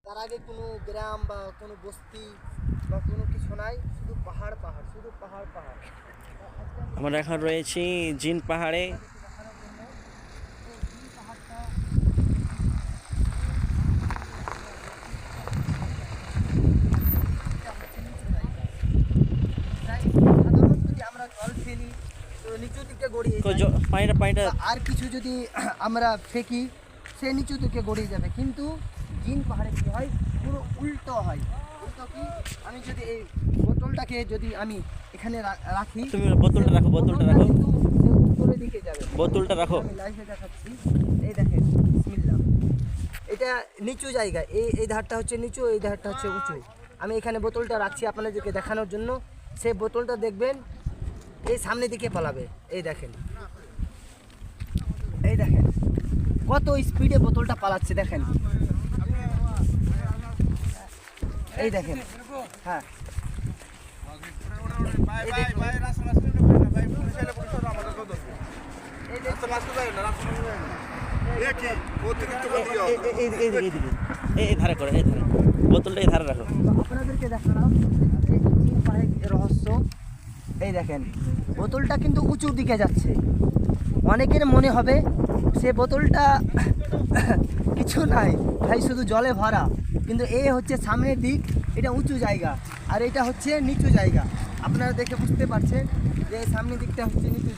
তার আগে কোনো গ্রাম বা কোনো বস্তি বা কোনো কিছু নাই, শুধু পাহাড় পাহাড়, শুধু পাহাড় পাহাড়। আমরা এখন রয়েছি জিন পাহাড়ে। দেখানোর জন্য এই জিন পাহাড়টা সাধারণ যদি আমরা জল ফেলি তো নিচু দিকে গড়িয়ে যায়, পানিটা আর কিছু যদি আমরা ফেকি সে নিচু দিকে গড়িয়ে যাবে। কিন্তু জিন পাহাড়ে কী হয়, পুরো উল্টো হয়। উল্টো কি, আমি যদি এই বোতলটাকে যদি আমি এখানে রাখি, তুমি বোতলটা রাখো, বোতলটা রাখো, কিন্তু সে উপরের দিকে যাবে। বোতলটা রাখো। আমি লাইভে দেখাচ্ছি, এই দেখেন, বিসমিল্লাহ। এটা নিচু জায়গা, এই ধারটা হচ্ছে নিচু, এই ধারটা হচ্ছে উঁচু। আমি এখানে বোতলটা রাখছি আপনাদেরকে দেখানোর জন্য। সেই বোতলটা দেখবেন এই সামনের দিকে পালাবে। এই দেখেন, এই দেখেন কত স্পিডে বোতলটা পালাচ্ছে, দেখেন, এই দেখেন। হ্যাঁ, এই ধারে করে, এই ধারে বোতলটা এই ধারে রাখো। আপনাদেরকে দেখালাম এই জিন পাহাড়ের রহস্য। এই দেখেন বোতলটা কিন্তু উঁচুর দিকে যাচ্ছে। অনেকের মনে হবে সে বোতলটা কিছু নাই ভাই, শুধু জলে ভরা, কিন্তু এই হচ্ছে সামনের দিক, এটা উঁচু জায়গা, আর এটা হচ্ছে নিচু জায়গা। আপনারা দেখে বুঝতে পারছেন যে সামনের দিকটা হচ্ছে নিচু।